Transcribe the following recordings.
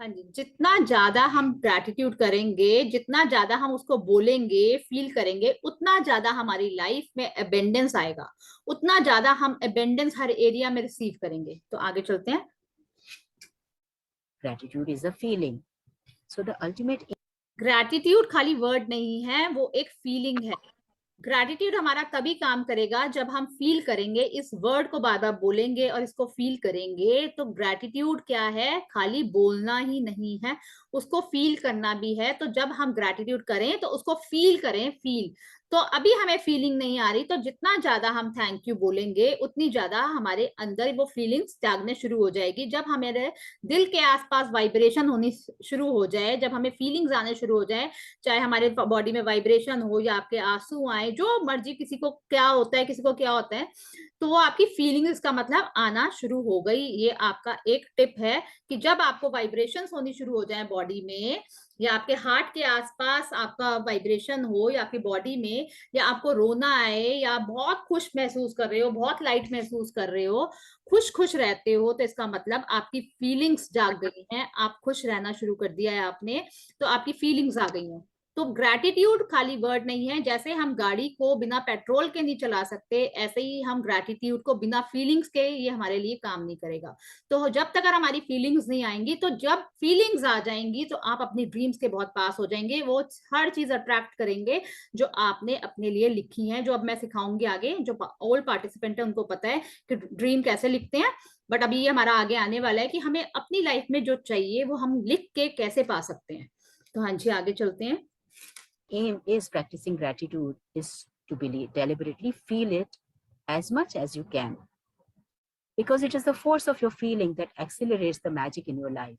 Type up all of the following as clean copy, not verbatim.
हाँ जी, जितना ज्यादा हम ग्रैटिट्यूड करेंगे, जितना ज्यादा हम उसको बोलेंगे, फील करेंगे, उतना ज्यादा हमारी लाइफ में अबेंडेंस आएगा, उतना ज्यादा हम अबेंडेंस हर एरिया में रिसीव करेंगे। तो आगे चलते हैं। Gratitude is a feeling. So the ultimate gratitude खाली वर्ड नहीं है, वो एक फीलिंग है। ग्रैटिट्यूड हमारा तभी काम करेगा जब हम फील करेंगे, इस वर्ड को बार बार बोलेंगे और इसको फील करेंगे। तो ग्रैटिट्यूड क्या है, खाली बोलना ही नहीं है, उसको फील करना भी है। तो जब हम ग्रैटिट्यूड करें तो उसको फील करें, फील। तो अभी हमें फीलिंग नहीं आ रही, तो जितना ज्यादा हम थैंक यू बोलेंगे उतनी ज्यादा हमारे अंदर वो फीलिंग्स जागने शुरू हो जाएगी। जब हमारे दिल के आसपास वाइब्रेशन होनी शुरू हो जाए, जब हमें फीलिंग्स आने शुरू हो जाए, चाहे हमारे बॉडी में वाइब्रेशन हो या आपके आंसू आए, जो मर्जी, किसी को क्या होता है, किसी को क्या होता है, तो वो आपकी फीलिंग्स का मतलब आना शुरू हो गई। ये आपका एक टिप है कि जब आपको वाइब्रेशंस होनी शुरू हो जाए बॉडी में, या आपके हार्ट के आसपास आपका वाइब्रेशन हो, या आपकी बॉडी में, या आपको रोना आए, या बहुत खुश महसूस कर रहे हो, बहुत लाइट महसूस कर रहे हो, खुश खुश रहते हो, तो इसका मतलब आपकी फीलिंग्स जाग गई हैं, आप खुश रहना शुरू कर दिया है आपने, तो आपकी फीलिंग्स आ गई हैं। तो ग्रैटिट्यूड खाली वर्ड नहीं है। जैसे हम गाड़ी को बिना पेट्रोल के नहीं चला सकते, ऐसे ही हम ग्रैटिट्यूड को बिना फीलिंग्स के, ये हमारे लिए काम नहीं करेगा। तो जब तक अगर हमारी फीलिंग्स नहीं आएंगी, तो जब फीलिंग्स आ जाएंगी तो आप अपनी ड्रीम्स के बहुत पास हो जाएंगे, वो हर चीज अट्रैक्ट करेंगे जो आपने अपने लिए लिखी है। जो अब मैं सिखाऊंगी आगे, जो ओल्ड पार्टिसिपेंट है उनको पता है कि ड्रीम कैसे लिखते हैं, बट अभी ये हमारा आगे आने वाला है कि हमें अपनी लाइफ में जो चाहिए वो हम लिख के कैसे पा सकते हैं। तो हाँ जी, आगे चलते हैं। aim is practicing gratitude is to believe, deliberately feel it as much as you can, because it is the force of your feeling that accelerates the magic in your life.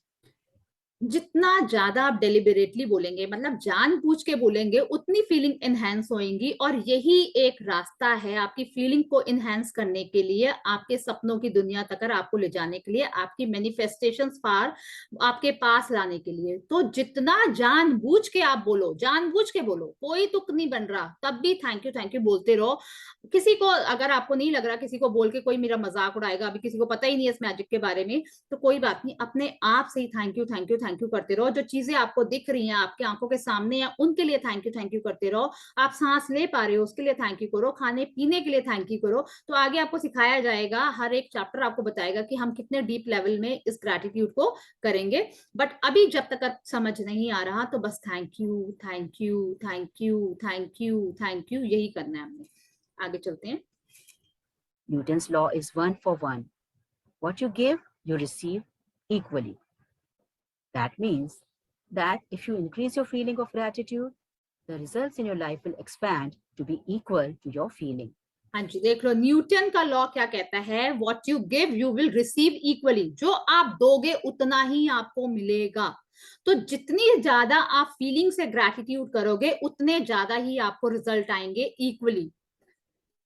जितना ज्यादा आप डेलिबरेटली बोलेंगे, मतलब जानबूझ के बोलेंगे, उतनी feeling enhance होएंगी। और यही एक रास्ता है आपकी फीलिंग को एनहेंस करने के लिए, आपके सपनों की दुनिया तक आपको ले जाने के लिए, आपकी मैनिफेस्टेशंस पार आपके पास लाने के लिए। तो जितना जानबूझ के आप बोलो, जानबूझ के बोलो, कोई तुक नहीं बन रहा, तब भी थैंक यू बोलते रहो। किसी को अगर आपको नहीं लग रहा किसी को बोल के कोई मेरा मजाक उड़ाएगा, अभी किसी को पता ही नहीं है इस मैजिक के बारे में, तो कोई बात नहीं, अपने आप से ही थैंक यू करते रहो। जो चीजें आपको दिख रही हैं, आपके आंखों के सामने है, उनके लिए थैंक यू करते रहो। आप सांस ले पा रहे हो, उसके लिए थैंक यू करो। खाने पीने के लिए थैंक यू करो। तो आगे आपको सिखाया जाएगा, हर एक चैप्टर आपको बताएगा कि हम कितने डीप लेवल में इस ग्रैटिट्यूड को करेंगे। बट अभी जब तक समझ नहीं आ रहा, तो बस thank you thank you thank you thank you thank you, यही करना है हमने। आगे चलते हैं। Newton's law is 1 for 1. What you give, you receive equally. That means that if you increase your feeling of gratitude, the results in your life will expand to be equal to your feeling. हाँ जी, देख लो Newton का law क्या कहता है, what you give you will receive equally. जो आप दोगे उतना ही आपको मिलेगा। तो जितनी ज्यादा आप फीलिंग से ग्रैटिट्यूड करोगे, उतने ज्यादा ही आपको रिजल्ट आएंगे इक्वली।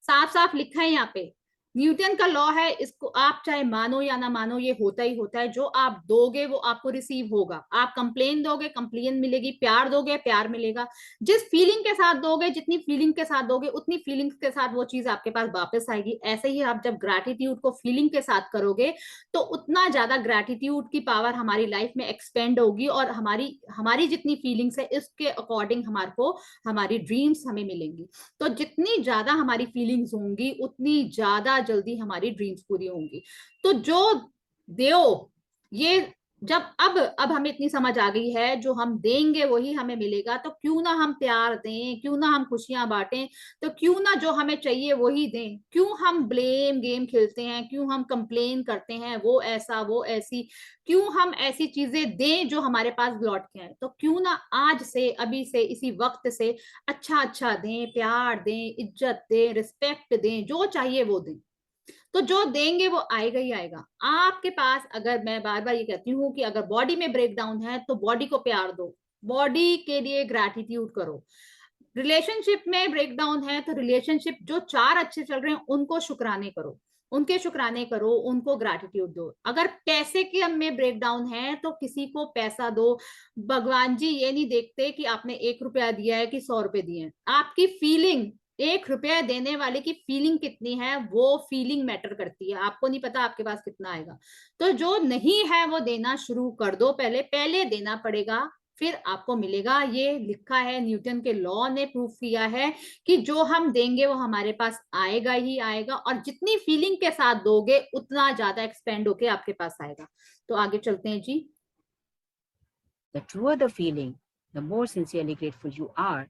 साफ साफ लिखा है यहाँ पे, न्यूटन का लॉ है, इसको आप चाहे मानो या ना मानो, ये होता ही होता है। जो आप दोगे वो आपको रिसीव होगा। आप कंप्लेन दोगे, कंप्लेन मिलेगी। प्यार दोगे, प्यार मिलेगा। जिस फीलिंग के साथ दोगे, जितनी फीलिंग के साथ दोगे, उतनी फीलिंग्स के साथ वो चीज आपके पास वापस आएगी। ऐसे ही आप जब ग्रैटिट्यूड को फीलिंग के साथ करोगे, तो उतना ज्यादा ग्रैटिट्यूड की पावर हमारी लाइफ में एक्सपेंड होगी, और हमारी हमारी जितनी फीलिंग्स है, इसके अकॉर्डिंग हमारे को हमारी ड्रीम्स हमें मिलेंगी। तो जितनी ज्यादा हमारी फीलिंग्स होंगी, उतनी ज्यादा जल्दी हमारी ड्रीम्स पूरी होंगी। तो जो दो, ये जब अब हमें इतनी समझ आ गई है, जो हम देंगे वही हमें मिलेगा। तो क्यों ना हम प्यार दें, क्यों ना हम खुशियां बांटें, तो क्यों ना जो हमें चाहिए वही दें। क्यों हम ब्लेम गेम खेलते हैं, क्यों हम कंप्लेन करते हैं, वो ऐसा वो ऐसी, क्यों हम ऐसी चीजें दें जो हमारे पास लौट के आए। तो क्यों ना आज से, अभी से, इसी वक्त से अच्छा अच्छा दें, प्यार दें, इज्जत दें, रिस्पेक्ट दें, जो चाहिए वो दें। तो जो देंगे वो आएगा ही आएगा आपके पास। अगर मैं बार बार ये कहती हूँ कि अगर बॉडी में ब्रेकडाउन है, तो बॉडी को प्यार दो, बॉडी के लिए ग्रैटिट्यूड करो। रिलेशनशिप में ब्रेकडाउन है, तो रिलेशनशिप जो चार अच्छे चल रहे हैं उनको शुक्राने करो, उनके शुक्राने करो, उनको ग्रैटिट्यूड दो। अगर पैसे के में ब्रेकडाउन है, तो किसी को पैसा दो। भगवान जी ये नहीं देखते कि आपने 1 रुपया दिया है कि 100 रुपए दिए हैं। आपकी फीलिंग ₹1 देने वाले की फीलिंग कितनी है, वो फीलिंग मैटर करती है। आपको नहीं पता आपके पास कितना आएगा, तो जो नहीं है वो देना शुरू कर दो। पहले पहले देना पड़ेगा, फिर आपको मिलेगा। ये लिखा है, न्यूटन के लॉ ने प्रूफ किया है कि जो हम देंगे वो हमारे पास आएगा ही आएगा, और जितनी फीलिंग के साथ दोगे उतना ज्यादा एक्सपेंड होके आपके पास आएगा। तो आगे चलते हैं जी। The truer the feeling, the more sincerely grateful you are,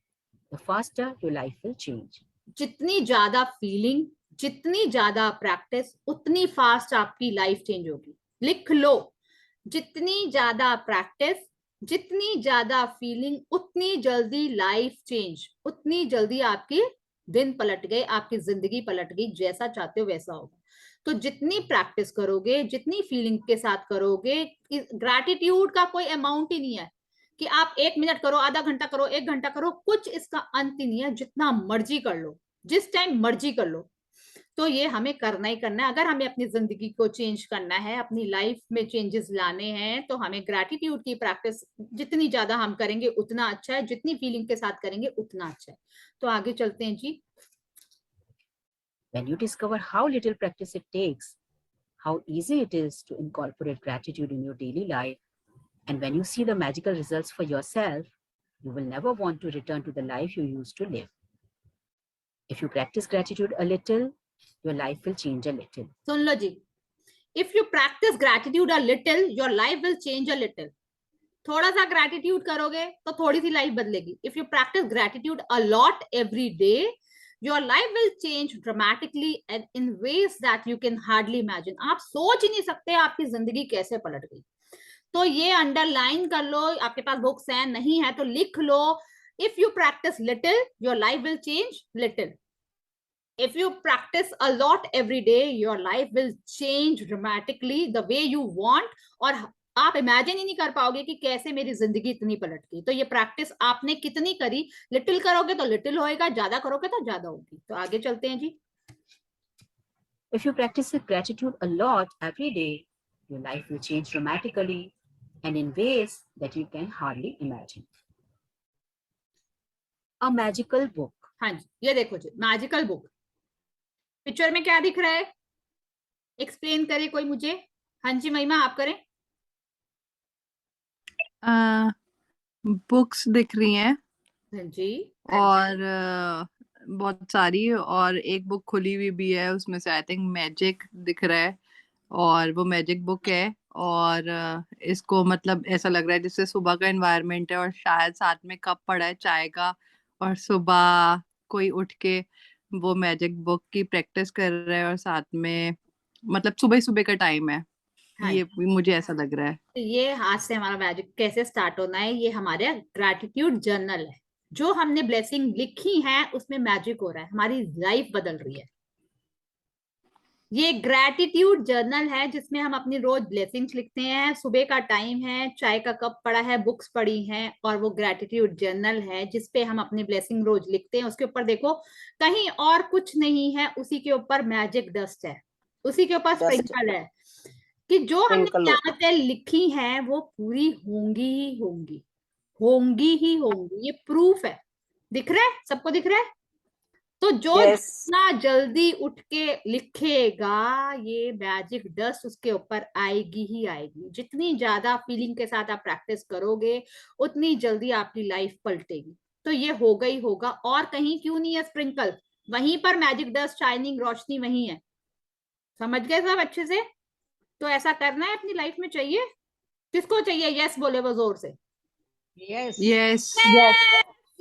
the faster your life will change. जितनी ज्यादा फीलिंग, जितनी ज्यादा प्रैक्टिस, उतनी फास्ट आपकी लाइफ चेंज होगी। लिख लो, जितनी ज्यादा प्रैक्टिस, जितनी ज्यादा फीलिंग, उतनी जल्दी लाइफ चेंज, उतनी जल्दी आपकी दिन पलट गए, आपकी जिंदगी पलट गई, जैसा चाहते हो वैसा होगा। तो जितनी प्रैक्टिस करोगे, जितनी फीलिंग के साथ करोगे, ग्रैटिट्यूड का कोई अमाउंट ही नहीं है कि आप 1 मिनट करो, आधा घंटा करो, 1 घंटा करो, कुछ इसका अंत ही नहीं है। जितना मर्जी कर लो, जिस टाइम मर्जी कर लो, तो ये हमें करना ही करना है। अगर हमें अपनी जिंदगी को चेंज करना है, अपनी लाइफ में चेंजेस लाने हैं, तो हमें ग्रैटिट्यूड की प्रैक्टिस जितनी ज्यादा हम करेंगे उतना अच्छा है, जितनी फीलिंग के साथ करेंगे उतना अच्छा है। तो आगे चलते हैं जी। When you discover how little practice it takes, how easy it is to incorporate gratitude in your daily life, and when you see the magical results for yourself, you will never want to return to the life you used to live. If you practice gratitude a little, your life will change a little. सुन लो जी, if you practice gratitude a little, your life will change a little. थोड़ा सा gratitude करोगे तो थोड़ी सी life बदलेगी। If you practice gratitude a lot every day, your life will change dramatically and in ways that you can hardly imagine. आप सोच ही नहीं सकते आपकी जिंदगी कैसे पलट गई। तो ये अंडरलाइन कर लो, आपके पास बुक्स हैं, नहीं है तो लिख लो। If you practice little, your life will change little. If you practice a lot every day, your life will change dramatically the way you want, और आप इमेजिन ही नहीं कर पाओगे कि कैसे मेरी जिंदगी इतनी पलट गई। तो ये प्रैक्टिस आपने कितनी करी, लिटिल करोगे तो लिटिल होएगा, ज्यादा करोगे तो ज्यादा होगी। तो आगे चलते हैं जी। If you practice gratitude a lot every day, your life will change dramatically and in ways that you can hardly imagine. A magical book. हाँ जी, ये देखो जी, मैजिकल बुक। पिक्चर में क्या दिख रहा है, एक्सप्लेन करे कोई मुझे। हाँ जी महिमा, आप करें। बुक्स दिख रही हैं हाँ जी, और बहुत सारी, और एक बुक खुली हुई भी है, उसमें से आई थिंक मैजिक दिख रहा है, और वो मैजिक बुक है। और इसको मतलब ऐसा लग रहा है जैसे सुबह का एनवायरनमेंट है, और शायद साथ में कप पड़ा है चाय का, और सुबह कोई उठ के वो मैजिक बुक की प्रैक्टिस कर रहा है, और साथ में मतलब सुबह सुबह का टाइम है। हाँ ये मुझे ऐसा लग रहा है। तो ये आज से हमारा मैजिक कैसे स्टार्ट होना है, ये हमारे ग्रैटिट्यूड जर्नल है। जो हमने ब्लेसिंग लिखी है उसमें मैजिक हो रहा है, हमारी लाइफ बदल रही है। ये ग्रैटिट्यूड जर्नल है जिसमें हम अपनी रोज ब्लेसिंग्स लिखते हैं। सुबह का टाइम है, चाय का कप पड़ा है, बुक्स पड़ी हैं, और वो ग्रैटिट्यूड जर्नल है जिसपे हम अपनी ब्लेसिंग रोज लिखते हैं। उसके ऊपर देखो, कहीं और कुछ नहीं है, उसी के ऊपर मैजिक डस्ट है, उसी के ऊपर स्प्रिंकल है कि जो हमने क़यामतें लिखी हैं वो पूरी होंगी ही होंगी, होंगी ही होंगी। ये प्रूफ है, दिख रहा है सबको, दिख रहा है। तो जो जितना जल्दी उठ के लिखेगा, ये मैजिक डस्ट उसके ऊपर आएगी ही आएगी। जितनी ज्यादा फीलिंग के साथ आप प्रैक्टिस करोगे, उतनी जल्दी आपकी लाइफ पलटेगी। तो ये होगा ही होगा, और कहीं क्यों नहीं है स्प्रिंकल, वहीं पर मैजिक डस्ट, शाइनिंग रोशनी वहीं है। समझ गए सब अच्छे से। तो ऐसा करना है अपनी लाइफ में। चाहिए, किसको चाहिए? यस बोले वो जोर से। Yes yes yes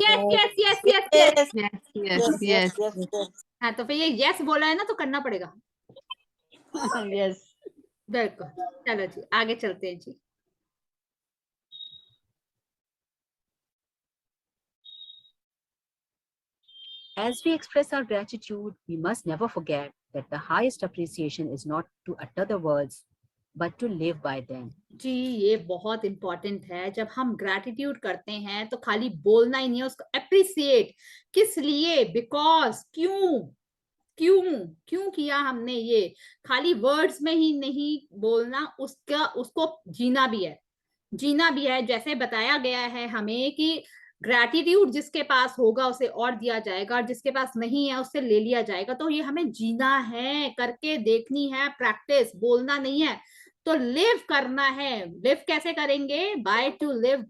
yes yes yes yes yes yes. हाँ, तो फिर ये यस बोला है ना, तो करना पड़ेगा। यस बिल्कुल। चलो जी, आगे चलते हैं जी। As we express our gratitude, we must never forget that the highest appreciation is not to utter the words, but to live by them. जी, ये बहुत इंपॉर्टेंट है। जब हम ग्रैटिट्यूड करते हैं तो खाली बोलना ही नहीं है, उसको अप्रिसिएट। किस लिए? बिकॉज, क्यों क्यों क्यों किया हमने ये। खाली वर्ड्स में ही नहीं बोलना, उसको जीना भी है, जीना भी है। जैसे बताया गया है हमें कि ग्रैटिट्यूड जिसके पास होगा उसे और दिया जाएगा, और जिसके पास नहीं है उससे ले लिया जाएगा। तो ये हमें जीना है, करके देखनी है प्रैक्टिस, बोलना नहीं है। तो लिव करना है। लिव कैसे करेंगे? By to live,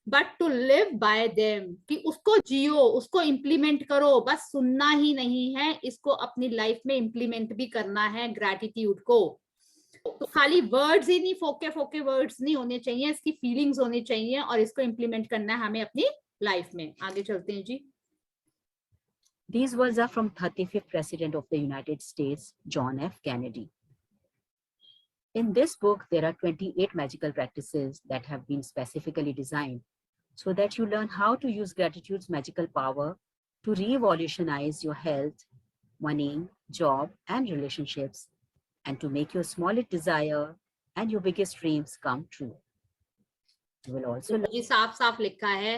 but to live by them, कि उसको जियो, उसको इम्प्लीमेंट करो। बस सुनना ही नहीं है, इसको अपनी लाइफ में इम्प्लीमेंट भी करना है ग्रैटिट्यूड को। तो खाली वर्ड्स ही नहीं, फोके फोके वर्ड्स नहीं होने चाहिए, इसकी फीलिंग्स होनी चाहिए, और इसको इम्प्लीमेंट करना है हमें अपनी लाइफ में। आगे चलते हैं जी। These words are from 35th President of the United States, John F. Kennedy. In this book, there are 28 magical practices that have been specifically designed so that you learn how to use gratitude's magical power to revolutionize your health, money, job, and relationships, and to make your smallest desire and your biggest dreams come true. You will also learn जी साफ साफ लिखा है,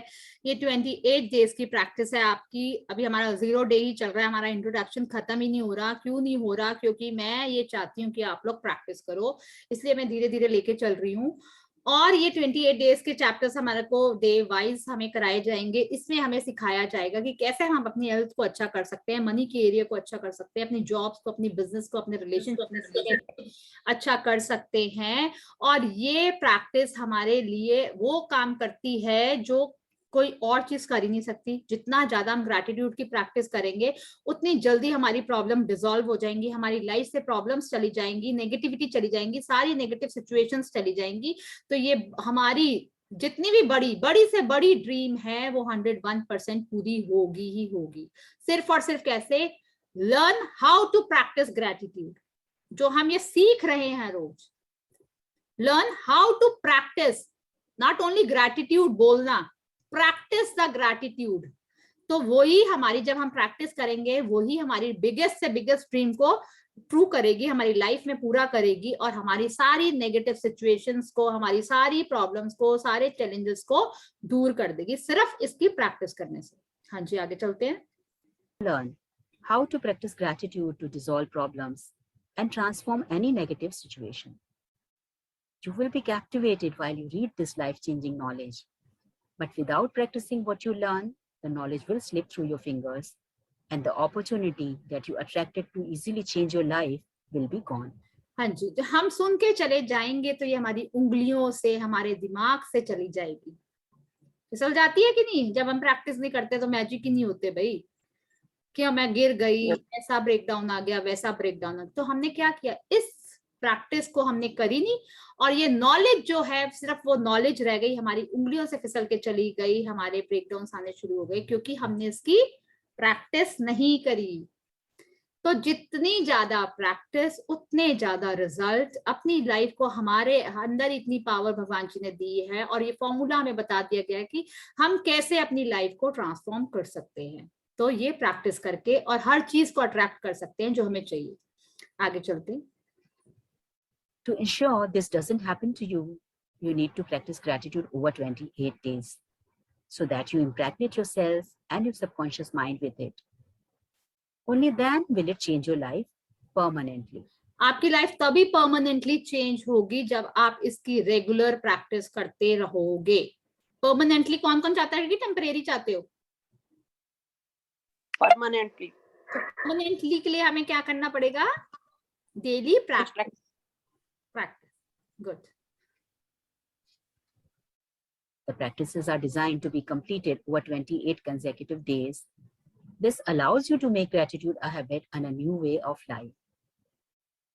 ये 28 days की practice है आपकी। अभी हमारा 0 डे ही चल रहा है, हमारा इंट्रोडक्शन खत्म ही नहीं हो रहा। क्यों नहीं हो रहा? क्योंकि मैं ये चाहती हूँ कि आप लोग प्रैक्टिस करो, इसलिए मैं धीरे धीरे लेके चल रही हूँ। और ये 28 डेज के चैप्टर्स हमारे को डे वाइज हमें कराए जाएंगे। इसमें हमें सिखाया जाएगा कि कैसे हम अपनी हेल्थ को अच्छा कर सकते हैं, मनी के एरिया को अच्छा कर सकते हैं, अपनी जॉब्स को, अपनी बिजनेस को, अपने रिलेशनशिप अच्छा कर सकते हैं। और ये प्रैक्टिस हमारे लिए वो काम करती है जो कोई और चीज कर ही नहीं सकती। जितना ज्यादा हम ग्रैटिट्यूड की प्रैक्टिस करेंगे, उतनी जल्दी हमारी प्रॉब्लम डिसॉल्व हो जाएंगी, हमारी लाइफ से प्रॉब्लम्स चली जाएंगी, नेगेटिविटी चली जाएंगी, सारी नेगेटिव सिचुएशंस चली जाएंगी। तो ये हमारी जितनी भी बड़ी बड़ी से बड़ी ड्रीम है वो 101% पूरी होगी ही होगी। सिर्फ और सिर्फ कैसे? Learn how to practice gratitude, जो हम ये सीख रहे हैं रोज। Learn how to practice, not only gratitude बोलना, प्रैक्टिस द ग्रैटिट्यूड। तो वही हमारी, जब हम प्रैक्टिस करेंगे, वही हमारी बिगेस्ट से बिगेस्ट ड्रीम को ट्रू करेगी, हमारी लाइफ में पूरा करेगी, और हमारी सारी नेगेटिव सिचुएशंस को, हमारी सारी प्रॉब्लम्स को, सारे चैलेंजेस को दूर कर देगी, सिर्फ इसकी प्रैक्टिस करने से। हाँ जी, आगे चलते हैं। learn how to practice gratitude to dissolve problems and transform any negative situation. You will be captivated while you read this life-changing knowledge. But without practicing what you learn, the knowledge will slip through your fingers, and the opportunity that you attracted to easily change your life will be gone. हाँ जी, जो हम सुन के चले जाएंगे तो ये हमारी उंगलियों से, हमारे दिमाग से चली जाएगी। फिसल जाती है कि नहीं? जब हम प्रैक्टिस नहीं करते तो मैजिक ही नहीं होते भाई। क्या मैं गिर गई, ऐसा ब्रेकडाउन आ गया, वैसा ब्रेकडाउन आ गया। तो हमने क्या किया? इस प्रैक्टिस को हमने करी नहीं, और ये नॉलेज जो है सिर्फ वो नॉलेज रह गई, हमारी उंगलियों से फिसल के चली गई, हमारे ब्रेकडाउन आने शुरू हो गए, क्योंकि हमने इसकी प्रैक्टिस नहीं करी। तो जितनी ज्यादा प्रैक्टिस, उतने ज्यादा रिजल्ट। अपनी लाइफ को, हमारे अंदर इतनी पावर भगवान जी ने दी है, और ये फॉर्मूला हमें बता दिया गया है कि हम कैसे अपनी लाइफ को ट्रांसफॉर्म कर सकते हैं। तो ये प्रैक्टिस करके और हर चीज को अट्रैक्ट कर सकते हैं जो हमें चाहिए। आगे चलते हैं। To ensure this doesn't happen to you, you need to practice gratitude over 28 days so that you impregnate yourself and your subconscious mind with it. Only then will it change your life permanently. आपकी life तभी permanently change होगी जब आप इसकी regular practice करते रहोगे। Permanently कौन कौन चाहता है कि टेम्परेरी चाहते हो? परमानेंटली। परमानेंटली के लिए हमें क्या करना पड़ेगा? Daily practice. Good. The practices are designed to be completed over 28 consecutive days. This allows you to make gratitude a habit and a new way of life.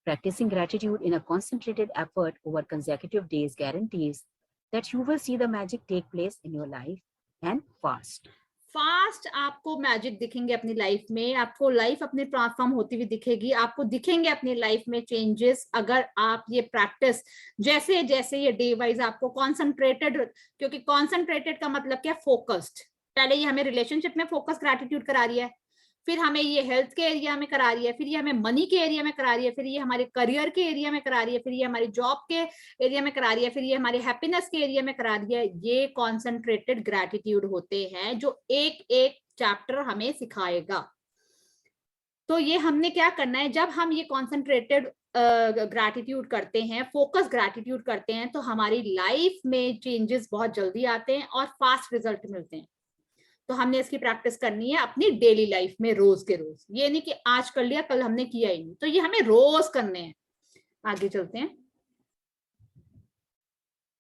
Practicing gratitude in a concentrated effort over consecutive days guarantees that you will see the magic take place in your life and fast. Fast आपको magic दिखेंगे अपनी life में, आपको life अपनी transform होती हुई दिखेगी, आपको दिखेंगे अपनी लाइफ में चेंजेस, अगर आप ये प्रैक्टिस जैसे जैसे ये डे वाइज आपको कॉन्सेंट्रेटेड, क्योंकि कॉन्सेंट्रेटेड का मतलब क्या? फोकस्ड। पहले ये हमें रिलेशनशिप में फोकस ग्रैटिट्यूड करा रही है, फिर हमें ये हेल्थ के एरिया में करा रही है, फिर ये हमें मनी के एरिया में करा रही है, फिर ये हमारे करियर के एरिया में करा रही है, फिर ये हमारी जॉब के एरिया में करा रही है, फिर ये हमारे हैप्पीनेस के एरिया में करा रही है। ये कॉन्सेंट्रेटेड ग्रैटिट्यूड होते हैं जो एक एक चैप्टर हमें सिखाएगा। तो ये हमने क्या करना है? जब हम ये कॉन्सेंट्रेटेड ग्रैटिट्यूड करते हैं, फोकस ग्रैटिट्यूड करते हैं, तो हमारी लाइफ में चेंजेस बहुत जल्दी आते हैं और फास्ट रिजल्ट मिलते हैं। तो हमने इसकी प्रैक्टिस करनी है अपनी डेली लाइफ में रोज के रोज। ये नहीं कि आज कर लिया कल हमने किया ही नहीं, तो ये हमें रोज करने हैं। आगे चलते हैं।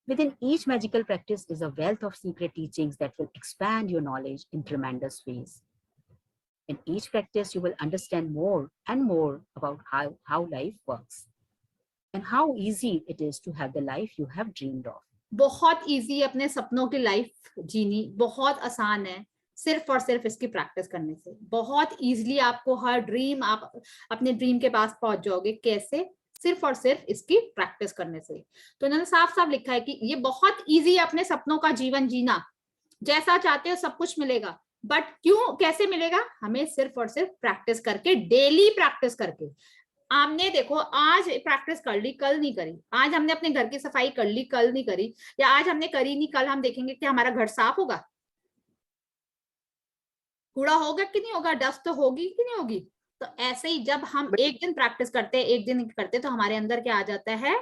Within each magical practice is a wealth of secret teachings that will expand your knowledge in tremendous ways. In each practice, you will understand more and more about how life works and how easy it is to have the life you have dreamed of. बहुत easy अपने सपनों की life जीनी, बहुत आसान है सिर्फ और सिर्फ इसकी प्रैक्टिस करने से। बहुत इजीली आपको हर ड्रीम, आप अपने ड्रीम के पास पहुंच जाओगे। कैसे? सिर्फ और सिर्फ इसकी प्रैक्टिस करने से। तो इन्होंने साफ साफ लिखा है कि ये बहुत इजी है अपने सपनों का जीवन जीना, जैसा चाहते हो सब कुछ मिलेगा। बट क्यों, कैसे मिलेगा? हमें सिर्फ और सिर्फ प्रैक्टिस करके, डेली प्रैक्टिस करके। आपने देखो आज प्रैक्टिस कर ली, कल नहीं करी। आज हमने अपने घर की सफाई कर ली, कल नहीं करी, या आज हमने करी नहीं, कल हम देखेंगे कि हमारा घर साफ होगा, कूड़ा होगा कि नहीं होगा, डस्ट तो होगी कि नहीं होगी। तो ऐसे ही जब हम एक दिन प्रैक्टिस करते, एक दिन करते, तो हमारे अंदर क्या आ जाता है?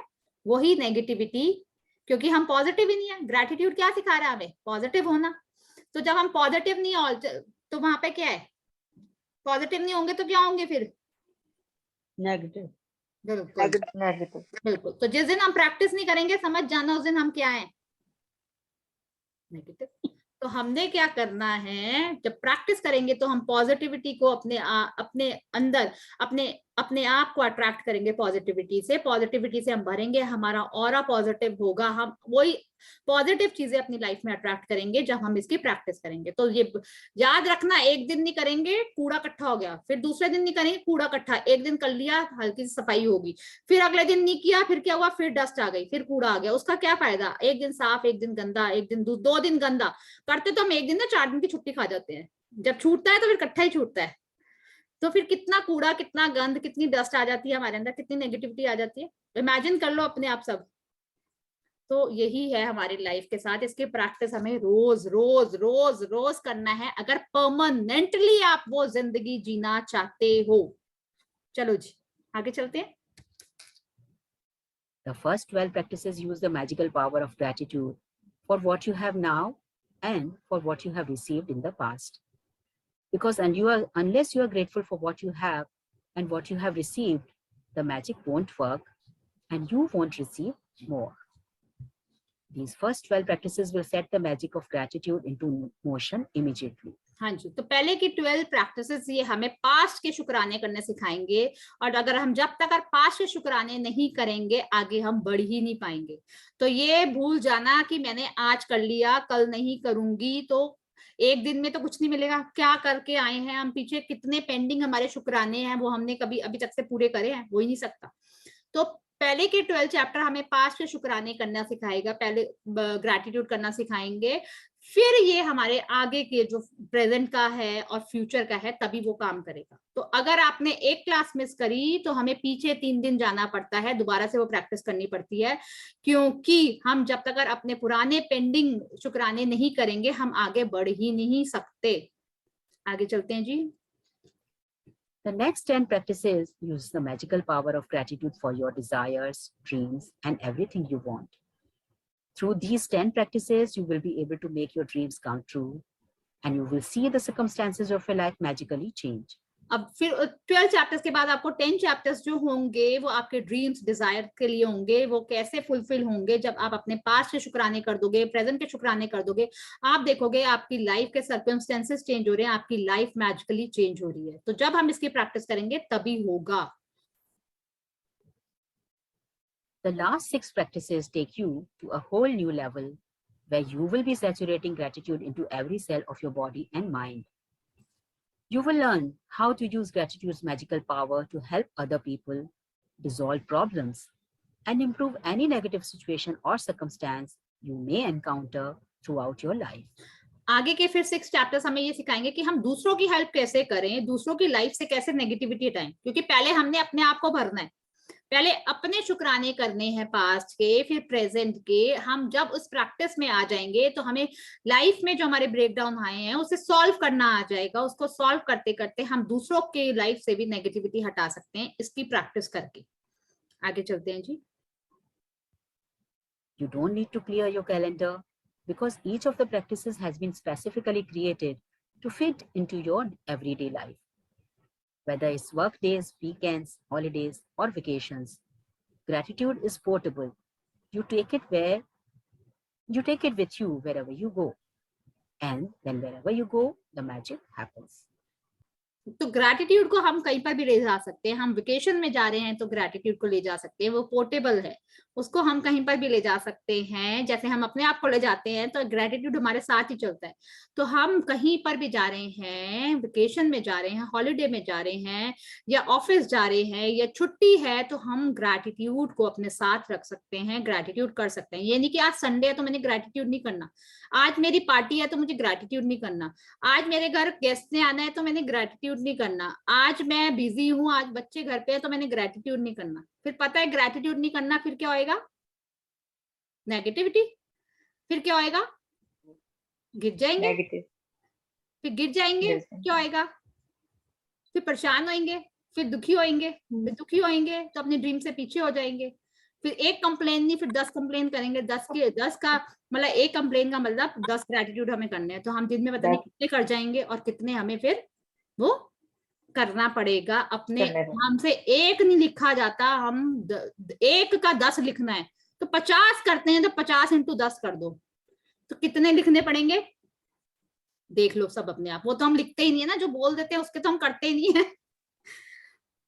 वही नेगेटिविटी, क्योंकि हम पॉजिटिव ही नहीं है। ग्रेटिट्यूड क्या सिखा रहा है हमें? पॉजिटिव होना। तो जब हम पॉजिटिव नहीं हो, तो वहां पे क्या है? पॉजिटिव नहीं होंगे तो क्या होंगे फिर? नेगेटिव। बिल्कुल बिल्कुल। तो जिस दिन हम प्रैक्टिस नहीं करेंगे, समझ जाना उस दिन हम क्या है? नेगेटिव। तो हमने क्या करना है? जब प्रैक्टिस करेंगे तो हम पॉजिटिविटी को अपने अंदर, अपने आप को अट्रैक्ट करेंगे पॉजिटिविटी से। पॉजिटिविटी से हम भरेंगे, हमारा ऑरा पॉजिटिव होगा, हम वही पॉजिटिव चीजें अपनी लाइफ में अट्रैक्ट करेंगे जब हम इसकी प्रैक्टिस करेंगे। तो ये याद रखना, एक दिन नहीं करेंगे कूड़ा इकट्ठा हो गया, फिर दूसरे दिन नहीं करेंगे कूड़ा इकट्ठा, एक दिन कर लिया हल्की सी सफाई होगी, फिर अगले दिन नहीं किया, फिर क्या हुआ? फिर डस्ट आ गई, फिर कूड़ा आ गया। उसका क्या फायदा? एक दिन साफ, एक दिन गंदा, एक दिन 2 दिन गंदा करते, तो हम एक दिन ना 4 दिन की छुट्टी खा जाते हैं। जब छूटता है तो फिर इकट्ठा ही छूटता है। तो फिर कितना कूड़ा, कितना गंद, कितनी डस्ट आ जाती है हमारे अंदर, कितनी नेगेटिविटी आ जाती है। इमेजिन कर लो अपने आप सब। तो यही है हमारी लाइफ के साथ। इसकी प्रैक्टिस हमें रोज रोज रोज रोज करना है, अगर परमानेंटली आप वो जिंदगी जीना चाहते हो। चलो जी आगे चलते हैं। The first 12 practices use the magical power of gratitude for what you have now and for what you have received in the past. Because unless you are grateful for what you have and what you have received, the magic won't work and you won't receive more. These first 12 practices will set the magic of gratitude into motion immediately. हाँ जी, तो पहले की 12 practices ये हमें past के शुक्राने करने सिखाएंगे। और अगर हम जब तक पास्ट के शुक्राने नहीं करेंगे, आगे हम बढ़ ही नहीं पाएंगे। तो ये भूल जाना कि मैंने आज कर लिया कल नहीं करूंगी, तो एक दिन में तो कुछ नहीं मिलेगा। क्या करके आए हैं हम, पीछे कितने पेंडिंग हमारे शुक्राने हैं, वो हमने कभी अभी तक से पूरे करे हैं? हो ही नहीं सकता। तो पहले के 12 चैप्टर हमें पास्ट के शुक्राने करना सिखाएगा, पहले ग्रैटिट्यूड करना सिखाएंगे, फिर ये हमारे आगे के जो प्रेजेंट का है और फ्यूचर का है तभी वो काम करेगा। तो अगर आपने एक क्लास मिस करी तो हमें पीछे 3 दिन जाना पड़ता है, दोबारा से वो प्रैक्टिस करनी पड़ती है, क्योंकि हम जब तक अपने पुराने पेंडिंग शुक्राने नहीं करेंगे, हम आगे बढ़ ही नहीं सकते। आगे चलते हैं जी। The next 10 practices use the magical power of gratitude for your desires, dreams, and everything you want. Through these 10 practices, you will be able to make your dreams come true, and you will see the circumstances of your life magically change. अब फिर 12 chapters के बाद आपको 10 chapters जो होंगे वो आपके dreams, Dzire के लिए होंगे। वो कैसे फुलफिल होंगे? जब आप अपने पास्ट के शुक्राने कर दोगे, प्रेजेंट के शुक्राने कर दोगे, आप देखोगे आपकी लाइफ के सर्कमस्टेंसेस चेंज हो रहे हैं, आपकी लाइफ मैजिकली चेंज हो रही है। तो जब हम इसकी प्रैक्टिस करेंगे तभी होगा। The last 6 practices take you to a whole new level where you will be saturating gratitude into every cell of your body and mind. You will learn how to use gratitude's magical power to help other people, dissolve problems, and improve any negative situation or circumstance you may encounter throughout your life. आगे के फिर 6 chapters हमें ये सिखाएंगे कि हम दूसरों की हेल्प कैसे करें, दूसरों की लाइफ से कैसे नेगेटिविटी हटाएं। क्योंकि पहले हमने अपने आप को भरना है, पहले अपने शुक्राने करने हैं पास्ट के, फिर प्रेजेंट के। हम जब उस प्रैक्टिस में आ जाएंगे तो हमें लाइफ में जो हमारे ब्रेकडाउन आए हैं उसे सॉल्व करना आ जाएगा। उसको सॉल्व करते करते हम दूसरों के लाइफ से भी नेगेटिविटी हटा सकते हैं इसकी प्रैक्टिस करके। आगे चलते हैं जी। You don't need to clear your calendar because each of the practices has been specifically created to fit into your everyday life. Whether it's work days, weekends, holidays, or vacations, gratitude is portable. You take it with you wherever you go. And then wherever you go, the magic happens. तो gratitude को हम कहीं पर भी ले जा सकते हैं. हम वेकेशन में जा रहे हैं तो ग्रैटिट्यूड को ले जा सकते हैं, वो पोर्टेबल है, उसको हम कहीं पर भी ले जा सकते हैं. जैसे हम अपने आप को ले जाते हैं तो ग्रैटिट्यूड हमारे साथ ही चलता है. तो हम कहीं पर भी जा रहे हैं, वेकेशन में जा रहे हैं, हॉलीडे में जा रहे हैं, या ऑफिस जा रहे हैं, या छुट्टी है, तो हम ग्रैटिट्यूड को अपने साथ रख सकते हैं, ग्रैटिट्यूड कर सकते हैं. ये नहीं कि आज संडे है तो मैंने ग्रैटिट्यूड नहीं करना, आज मेरी पार्टी है तो मुझे ग्रैटिट्यूड नहीं करना, आज मेरे घर गेस्ट ने आना है तो मैंने ग्रैटिट्यूड नहीं करना, आज मैं बिजी हूं, आज बच्चे घर पे है तो मैंने ग्रैटिट्यूड नहीं करना. फिर पता है ग्रैटिट्यूड नहीं करना फिर क्या होएगा? नेगेटिविटी. फिर क्या होएगा? गिर जाएंगे. नेगेटिव. फिर गिर जाएंगे. क्या होएगा? फिर परेशान होएंगे, फिर दुखी होएंगे, फिर दुखी होएंगे तो अपने ड्रीम से पीछे हो जाएंगे. फिर एक कंप्लेन नहीं, फिर 10 कंप्लेन करेंगे. 10 का मतलब एक कंप्लेन का मतलब 10 ग्रैटिट्यूड हमें करने हैं. तो हम दिन में पता नहीं कितने कर जाएंगे और कितने हमें फिर वो करना पड़ेगा. अपने हमसे एक नहीं लिखा जाता, हम एक का 10 लिखना है तो 50 करते हैं, तो 50 into 10 कर दो तो कितने लिखने पड़ेंगे देख लो सब अपने आप. वो तो हम लिखते ही नहीं है ना, जो बोल देते हैं उसके तो हम करते ही नहीं है.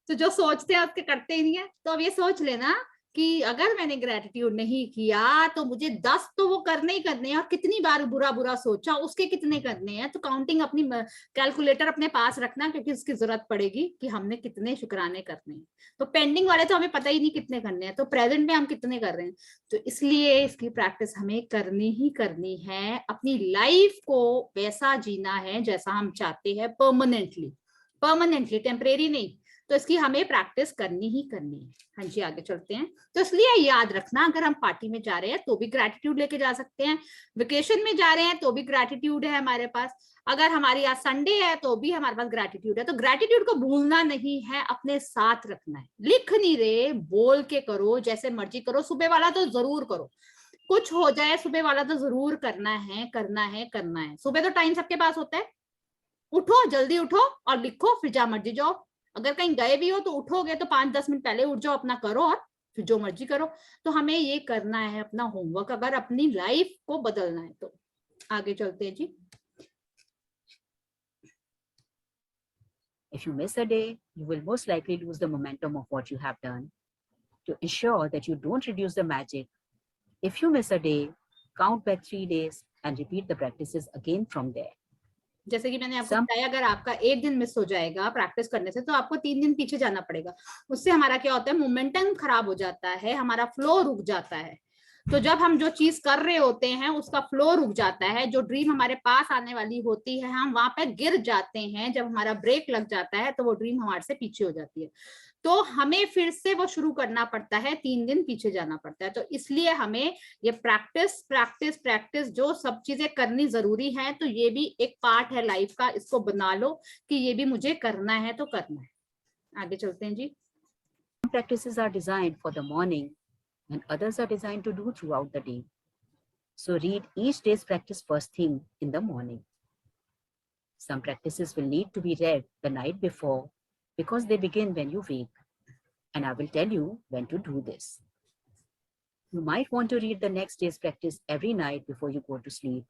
तो जो सोचते हैं उसके करते ही नहीं है. तो अब ये सोच लेना कि अगर मैंने ग्रैटिट्यूड नहीं किया तो मुझे 10 तो वो करने ही करने हैं, और कितनी बार बुरा बुरा सोचा उसके कितने करने हैं. तो काउंटिंग अपनी कैलकुलेटर अपने पास रखना, क्योंकि उसकी जरूरत पड़ेगी कि हमने कितने शुक्राने करने हैं. तो पेंडिंग वाले तो हमें पता ही नहीं कितने करने हैं, तो प्रेजेंट में हम कितने कर रहे हैं. तो इसलिए इसकी प्रैक्टिस हमें करनी ही करनी है. अपनी लाइफ को वैसा जीना है जैसा हम चाहते हैं, परमानेंटली, टेम्परेरी नहीं. तो इसकी हमें प्रैक्टिस करनी ही करनी है. हाँ जी, आगे चलते हैं. तो इसलिए याद रखना, अगर हम पार्टी में जा रहे हैं तो भी ग्रैटिट्यूड लेके जा सकते हैं, वेकेशन में जा रहे हैं तो भी ग्रैटिट्यूड है हमारे पास, अगर हमारी आज संडे है तो भी हमारे पास ग्रैटिट्यूड है. तो ग्रैटिट्यूड को भूलना नहीं है, अपने साथ रखना है. लिख नहीं रहे, बोल के करो, जैसे मर्जी करो. सुबह वाला तो जरूर करो, कुछ हो जाए सुबह वाला तो जरूर करना है, करना है, करना है. सुबह तो टाइम सबके पास होता है. उठो, जल्दी उठो और लिखो, फिर जा मर्जी जाओ. अगर कहीं गए भी हो तो उठोगे तो 5-10 मिनट पहले उठ जाओ, अपना करो और फिर जो मर्जी करो. तो हमें ये करना है अपना होमवर्क, अगर अपनी लाइफ को बदलना है तो. आगे चलते हैं जी. If you miss a day, you will most likely lose the momentum of what you have done. To ensure that you don't reduce the magic, if you miss a day, count back 3 days and repeat the practices again from there. जैसे कि मैंने आपको बताया, अगर आपका एक दिन miss हो जाएगा प्रैक्टिस करने से तो आपको 3 दिन पीछे जाना पड़ेगा. उससे हमारा क्या होता है, मोमेंटम खराब हो जाता है, हमारा फ्लो रुक जाता है. तो जब हम जो चीज कर रहे होते हैं उसका फ्लो रुक जाता है, जो ड्रीम हमारे पास आने वाली होती है हम वहां पे गिर जाते हैं. जब हमारा ब्रेक लग जाता है तो वो ड्रीम हमारे से पीछे हो जाती है. तो हमें फिर से वो शुरू करना पड़ता है, 3 दिन पीछे जाना पड़ता है. तो इसलिए हमें ये प्रैक्टिस जो सब चीजें करनी जरूरी है. तो ये भी एक पार्ट है लाइफ का, इसको बना लो कि ये भी मुझे करना है तो करना है. आगे चलते हैं जी. Some practices are designed for the morning and others are designed to do throughout the day. So read each day's practice first thing in the morning. Some practices will need to be read the night before because they begin when you wake, and I will tell you when to do this. You might want to read the next day's practice every night before you go to sleep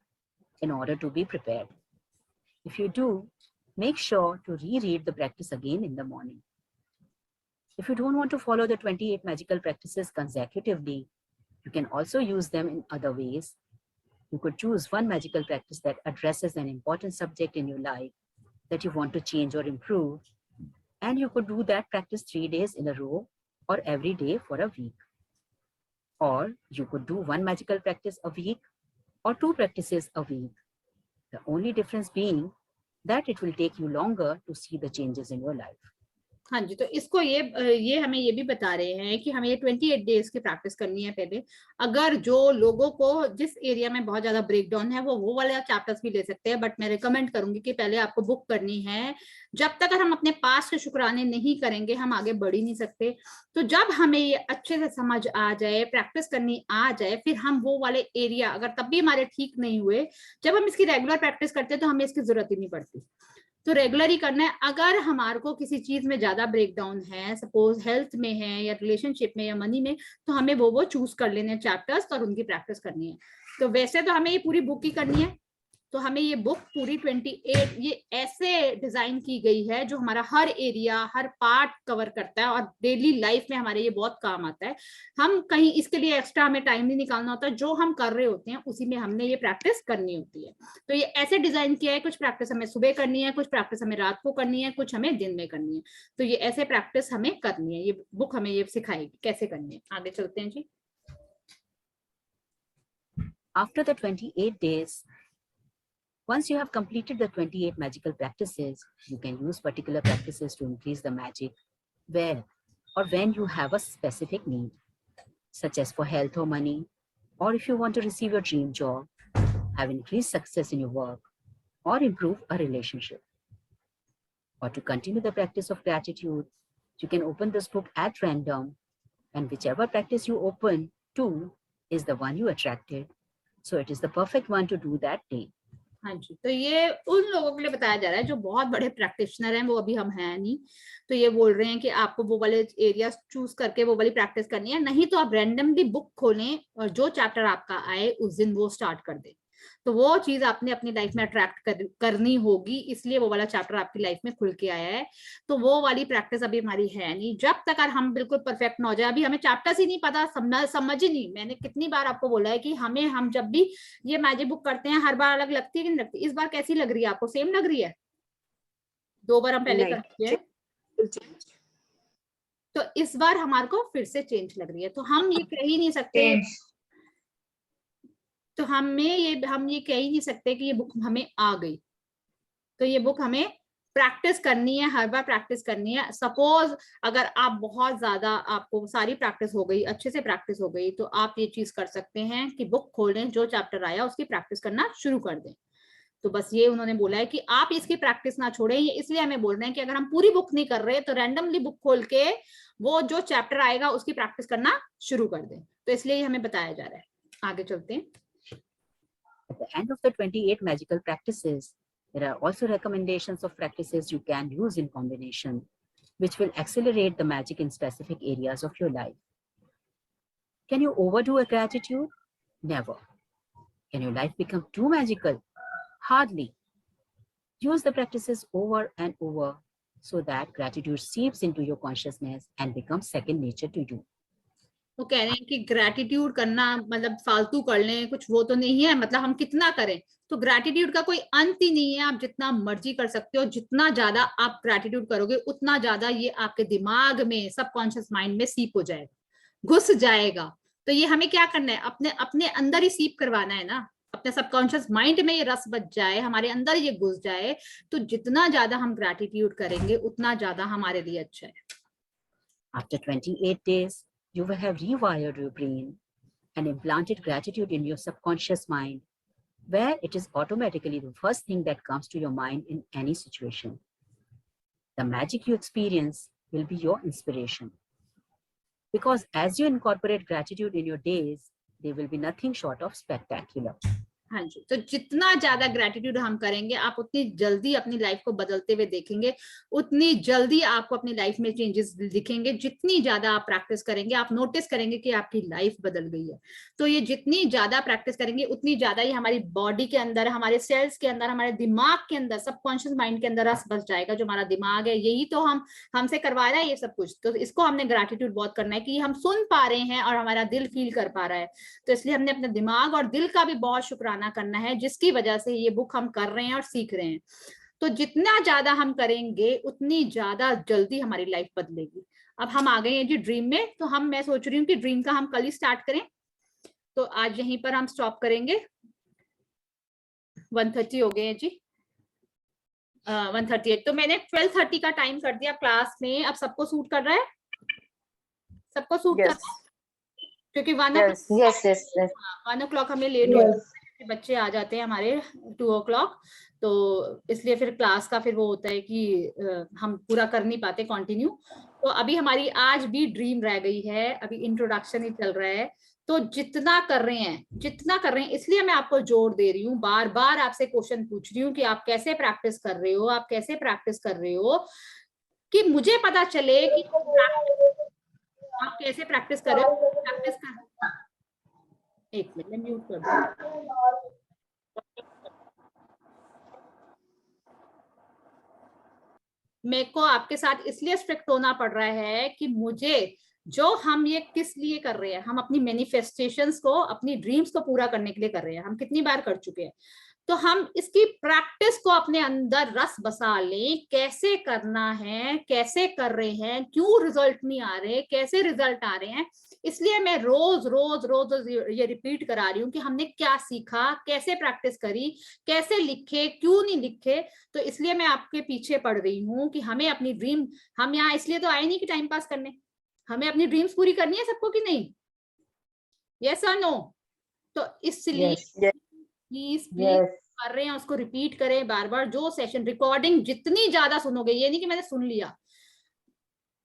in order to be prepared. If you do, make sure to reread the practice again in the morning. If you don't want to follow the 28 magical practices consecutively, you can also use them in other ways. You could choose one magical practice that addresses an important subject in your life that you want to change or improve, and you could do that practice 3 days in a row or every day for a week. Or you could do one magical practice a week or 2 practices a week. The only difference being that it will take you longer to see the changes in your life. हाँ जी, तो इसको ये हमें ये भी बता रहे हैं कि हमें ये 28 डेज की प्रैक्टिस करनी है पहले। अगर जो लोगों को जिस एरिया में बहुत ज्यादा ब्रेकडाउन है वो वाले चैप्टर्स भी ले सकते हैं, बट मैं रिकमेंड करूंगी कि पहले आपको बुक करनी है। जब तक हम अपने पास के शुक्राने नहीं करेंगे हम आगे बढ़ ही नहीं सकते। तो जब हमें ये अच्छे से समझ आ जाए, प्रैक्टिस करनी आ जाए, फिर हम वो वाले एरिया अगर तब भी हमारे ठीक नहीं हुए, जब हम इसकी रेगुलर प्रैक्टिस करते हैं तो हमें इसकी जरूरत ही नहीं पड़ती। तो रेगुलर ही करना है। अगर हमारे को किसी चीज में ज्यादा ब्रेकडाउन है, सपोज हेल्थ में है या रिलेशनशिप में या मनी में, तो हमें वो चूज कर लेने हैं चैप्टर्स और उनकी प्रैक्टिस करनी है। तो वैसे तो हमें ये पूरी बुक ही करनी है। तो हमें ये बुक पूरी 28 ये ऐसे डिजाइन की गई है जो हमारा हर एरिया हर पार्ट कवर करता है और डेली लाइफ में हमारे ये बहुत काम आता है। हम कहीं इसके लिए एक्स्ट्रा हमें टाइम नहीं निकालना होता, जो हम कर रहे होते हैं उसी में हमने ये प्रैक्टिस करनी होती है। तो ये ऐसे डिजाइन किया है, कुछ प्रैक्टिस हमें सुबह करनी है, कुछ प्रैक्टिस हमें रात को करनी है, कुछ हमें दिन में करनी है। तो ये ऐसे प्रैक्टिस हमें करनी है, ये बुक हमें ये सिखाएगी कैसे करनी है। आगे चलते हैं जी। After the 28 days, once you have completed the 28 magical practices, you can use particular practices to increase the magic where or when you have a specific need, such as for health or money, or if you want to receive your dream job, have increased success in your work, or improve a relationship. Or to continue the practice of gratitude, you can open this book at random, and whichever practice you open to is the one you attracted. So it is the perfect one to do that day. हाँ जी, तो ये उन लोगों के लिए बताया जा रहा है जो बहुत बड़े प्रैक्टिशनर हैं, वो अभी हम हैं नहीं। तो ये बोल रहे हैं कि आपको वो वाले एरिया चूज करके वो वाली प्रैक्टिस करनी है, नहीं तो आप रैंडमली बुक खोलें और जो चैप्टर आपका आए उस दिन वो स्टार्ट कर दें। तो वो चीज आपने अपनी लाइफ में अट्रैक्ट करनी होगी, इसलिए वो वाला चैप्टर आपकी लाइफ में खुल के आया है। तो वो वाली प्रैक्टिस अभी हमारी है नहीं। जब तक हम बिल्कुल परफेक्ट ना हो जाए, अभी हमें चैप्टर्स ही नहीं पता, समझ ही नहीं। मैंने कितनी बार आपको बोला है कि हम जब भी ये मैजिक बुक करते हैं हर बार अलग लगती है कि नहीं लगती। इस बार कैसी लग रही है आपको? सेम लग रही है? 2 बार हम पहले कर चुके हैं, तो इस बार हमारे को फिर से चेंज लग रही है। तो हम ये कह ही नहीं सकते, तो हम ये कह ही नहीं सकते कि ये बुक हमें आ गई। तो ये बुक हमें प्रैक्टिस करनी है, हर बार प्रैक्टिस करनी है। सपोज अगर आप बहुत ज्यादा, आपको सारी प्रैक्टिस हो गई, अच्छे से प्रैक्टिस हो गई, तो आप ये चीज कर सकते हैं कि बुक खोलें, जो चैप्टर आया उसकी प्रैक्टिस करना शुरू कर दें। तो बस ये उन्होंने बोला है कि आप इसकी प्रैक्टिस ना छोड़ें। ये इसलिए हमें बोल रहे हैं कि अगर हम पूरी बुक नहीं कर रहे तो रैंडमली बुक खोल के वो जो चैप्टर आएगा उसकी प्रैक्टिस करना शुरू कर दें। तो इसलिए हमें बताया जा रहा है। आगे चलते हैं। At the end of the 28 magical practices, there are also recommendations of practices you can use in combination, which will accelerate the magic in specific areas of your life. Can you overdo a gratitude? Never. Can your life become too magical? Hardly. Use the practices over and over so that gratitude seeps into your consciousness and becomes second nature to you. वो कह रहे हैं कि gratitude करना मतलब फालतू कर लें, कुछ वो तो नहीं है, मतलब हम कितना करें। तो ग्रैटिट्यूड का कोई अंत ही नहीं है, आप जितना मर्जी कर सकते हो। जितना ज्यादा आप ग्रैटिट्यूड करोगे उतना ज्यादा ये आपके दिमाग में, सबकॉन्शियस माइंड में सीप हो जाएगा, घुस जाएगा। तो ये हमें क्या करना है, अपने अपने अंदर ही सीप करवाना है ना, अपने सबकॉन्शियस माइंड में ये रस बच जाए, हमारे अंदर ये घुस जाए। तो जितना ज्यादा हम ग्रैटिट्यूड करेंगे उतना ज्यादा हमारे लिए अच्छा है। After 28 days, you will have rewired your brain and implanted gratitude in your subconscious mind, where it is automatically the first thing that comes to your mind in any situation. The magic you experience will be your inspiration. Because as you incorporate gratitude in your days, they will be nothing short of spectacular. हाँ जी, तो जितना ज्यादा gratitude हम करेंगे, आप उतनी जल्दी अपनी लाइफ को बदलते हुए देखेंगे, उतनी जल्दी आपको अपनी लाइफ में चेंजेस दिखेंगे। जितनी ज्यादा आप प्रैक्टिस करेंगे, आप नोटिस करेंगे कि आपकी लाइफ बदल गई है। तो ये जितनी ज्यादा प्रैक्टिस करेंगे उतनी ज्यादा ही हमारी बॉडी के अंदर, हमारे सेल्स के अंदर, हमारे दिमाग के अंदर, सबकॉन्शियस माइंड के अंदर रस बस जाएगा। जो हमारा दिमाग है यही तो हमसे करवा रहा है ये सब कुछ। तो इसको हमने ग्रैटिट्यूड बहुत करना है कि हम सुन पा रहे हैं और हमारा दिल फील कर पा रहा है। तो इसलिए हमने अपने दिमाग और दिल का भी बहुत शुक्राना करना है, जिसकी वजह से ये बुक हम कर रहे हैं और सीख रहे हैं। तो जितना ज्यादा हम करेंगे उतनी ज्यादा जल्दी हमारी लाइफ बदलेगी। अब हम आ गए हैं जी ड्रीम में। तो मैं सोच रही हूँ कि ड्रीम का हम कल ही स्टार्ट करें। तो आज यहीं पर हम स्टॉप करेंगे। 1:30 हो गए हैं जी। 1:38। तो मैंने 12:30 का टाइम कर दिया क्लास में। अब सबको सूट कर रहा है? सबको सूट कर रहा है? क्योंकि 1 o'clock हमें लेट हो जाता है, बच्चे आ जाते हैं हमारे 2 o'clock, तो इसलिए फिर क्लास का फिर वो होता है कि हम पूरा कर नहीं पाते कंटिन्यू। तो अभी हमारी आज भी ड्रीम रह गई है, अभी इंट्रोडक्शन ही चल रहा है। तो जितना कर रहे हैं, इसलिए मैं आपको जोर दे रही हूँ, बार बार आपसे क्वेश्चन पूछ रही हूँ कि आप कैसे प्रैक्टिस कर रहे हो, आप कैसे प्रैक्टिस कर रहे हो, कि मुझे पता चले कि आप कैसे प्रैक्टिस कर रहे हो। प्रैक्टिस कर, एक मिनट मैं म्यूट कर दूं। मेरे को आपके साथ इसलिए स्ट्रिक्ट होना पड़ रहा है कि मुझे, जो हम ये किस लिए कर रहे हैं, हम अपनी मैनिफेस्टेशंस को, अपनी ड्रीम्स को पूरा करने के लिए कर रहे हैं। हम कितनी बार कर चुके हैं, तो हम इसकी प्रैक्टिस को अपने अंदर रस बसा लें, कैसे करना है, कैसे कर रहे हैं, क्यों रिजल्ट नहीं आ रहे, कैसे रिजल्ट आ रहे हैं। इसलिए मैं रोज रोज रोज ये रिपीट करा रही हूँ कि हमने क्या सीखा, कैसे प्रैक्टिस करी, कैसे लिखे, क्यों नहीं लिखे। तो इसलिए मैं आपके पीछे पड़ रही हूँ कि हमें अपनी ड्रीम, हम यहाँ इसलिए तो आए नहीं कि टाइम पास करने, हमें अपनी ड्रीम्स पूरी करनी है सबको, कि नहीं? यस और नो? तो इसलिए प्लीज कर रहे हैं, उसको रिपीट करें बार बार। जो सेशन रिकॉर्डिंग जितनी ज्यादा सुनोगे, ये नहीं कि मैंने सुन लिया।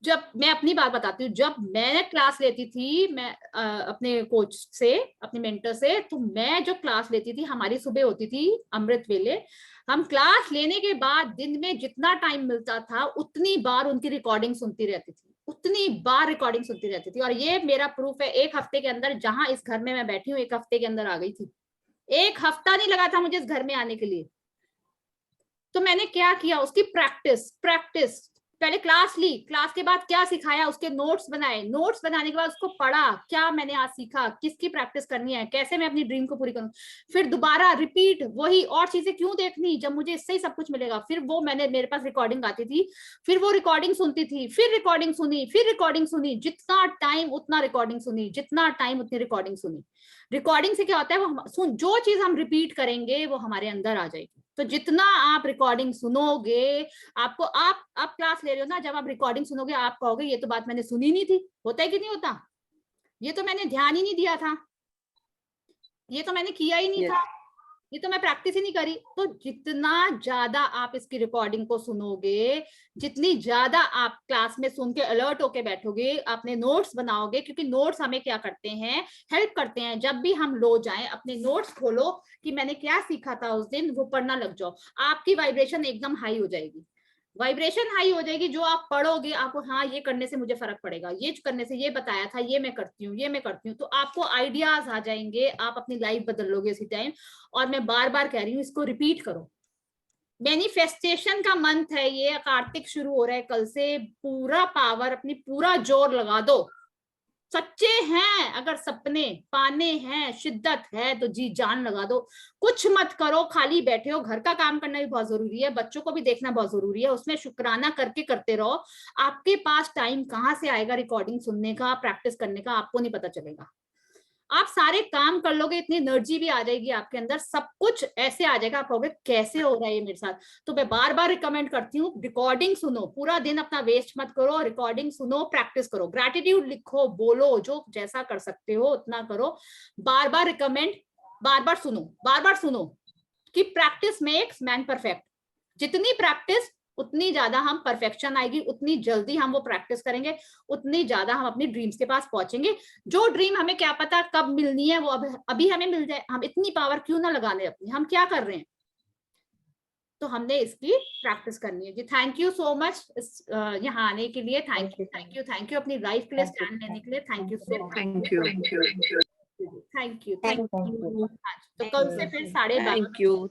जब मैं अपनी बात बताती हूँ, जब मैं क्लास लेती थी, मैं अपने कोच से, अपने मेंटर से, तो मैं जो क्लास लेती थी, हमारी सुबह होती थी अमृत वेले। हम क्लास लेने के बाद दिन में जितना टाइम मिलता था, उतनी बार उनकी रिकॉर्डिंग सुनती रहती थी, उतनी बार रिकॉर्डिंग सुनती रहती थी। और ये मेरा प्रूफ है, 1 हफ्ते के अंदर, जहां इस घर में मैं बैठी हूँ, 1 हफ्ते के अंदर आ गई थी। 1 हफ्ता नहीं लगा था मुझे इस घर में आने के लिए। तो मैंने क्या किया, उसकी प्रैक्टिस प्रैक्टिस। पहले क्लास ली, क्लास के बाद क्या सिखाया, उसके नोट्स बनाए, नोट्स बनाने के बाद उसको पढ़ा, क्या मैंने आज सीखा, किसकी प्रैक्टिस करनी है, कैसे मैं अपनी ड्रीम को पूरी करूं। फिर दोबारा रिपीट वही, और चीजें क्यों देखनी जब मुझे इससे ही सब कुछ मिलेगा। फिर वो मैंने, मेरे पास रिकॉर्डिंग आती थी, फिर वो रिकॉर्डिंग सुनती थी, फिर रिकॉर्डिंग सुनी, फिर रिकॉर्डिंग सुनी, जितना टाइम उतना रिकॉर्डिंग सुनी, जितना टाइम उतनी रिकॉर्डिंग सुनी। रिकॉर्डिंग से क्या होता है, वो जो चीज हम रिपीट करेंगे वो हमारे अंदर आ जाएगी। तो जितना आप रिकॉर्डिंग सुनोगे, आपको, आप क्लास ले रहे हो ना, जब आप रिकॉर्डिंग सुनोगे आप कहोगे ये तो बात मैंने सुनी नहीं थी। होता है कि नहीं होता? ये तो मैंने ध्यान ही नहीं दिया था, ये तो मैंने किया ही नहीं था, ये तो मैं प्रैक्टिस ही नहीं करी। तो जितना ज्यादा आप इसकी रिकॉर्डिंग को सुनोगे, जितनी ज्यादा आप क्लास में सुन के अलर्ट होके बैठोगे, अपने नोट्स बनाओगे, क्योंकि नोट्स हमें क्या करते हैं, हेल्प करते हैं। जब भी हम लो जाएं, अपने नोट्स खोलो कि मैंने क्या सीखा था उस दिन, वो पढ़ना लग जाओ, आपकी वाइब्रेशन एकदम हाई हो जाएगी। वाइब्रेशन हाई हो जाएगी, जो आप पढ़ोगे आपको, हाँ ये करने से मुझे फर्क पड़ेगा, ये करने से, ये बताया था, ये मैं करती हूँ, ये मैं करती हूँ, तो आपको आइडियाज आ जाएंगे, आप अपनी लाइफ बदल लोगे इसी टाइम। और मैं बार बार कह रही हूँ, इसको रिपीट करो। मैनिफेस्टेशन का मंथ है ये, कार्तिक शुरू हो रहा है कल से, पूरा पावर, अपनी पूरा जोर लगा दो। सच्चे हैं अगर सपने पाने हैं, शिद्दत है तो जी जान लगा दो। कुछ मत करो, खाली बैठे हो, घर का काम करना भी बहुत जरूरी है, बच्चों को भी देखना बहुत जरूरी है, उसमें शुक्राना करके करते रहो। आपके पास टाइम कहाँ से आएगा रिकॉर्डिंग सुनने का, प्रैक्टिस करने का, आपको नहीं पता चलेगा। आप सारे काम कर लोगे, इतनी एनर्जी भी आ जाएगी आपके अंदर, सब कुछ ऐसे आ जाएगा, आप कहोगे कैसे हो रहा है ये मेरे साथ। तो मैं बार बार रिकमेंड करती हूँ, रिकॉर्डिंग सुनो, पूरा दिन अपना वेस्ट मत करो, रिकॉर्डिंग सुनो, प्रैक्टिस करो, ग्रैटिट्यूड लिखो, बोलो, जो जैसा कर सकते हो उतना करो। बार बार रिकमेंड, बार बार सुनो कि प्रैक्टिस मेक्स मैन परफेक्ट। जितनी प्रैक्टिस, उतनी ज्यादा हम परफेक्शन आएगी, उतनी जल्दी हम वो प्रैक्टिस करेंगे, उतनी ज्यादा हम अपनी ड्रीम्स के पास पहुंचेंगे। जो ड्रीम हमें क्या पता कब मिलनी है, वो अभी हमें मिल जाए। हम इतनी पावर क्यों ना लगाने अपनी, हम क्या कर रहे हैं? तो हमने इसकी प्रैक्टिस करनी है जी। थैंक यू सो मच यहाँ आने के लिए, thank you thank you thank you, अपनी लाइफ के लिए स्टैंड लेने के लिए, thank you so much, thank you thank you thank you. तो कल से फिर 12:30। थैंक यू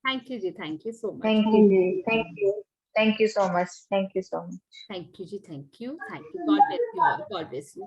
थैंक यू जी, thank you so much, Thank you. Thank you. Thank you so much. Thank you so much. Thank you जी, thank you, God bless you all, God bless you.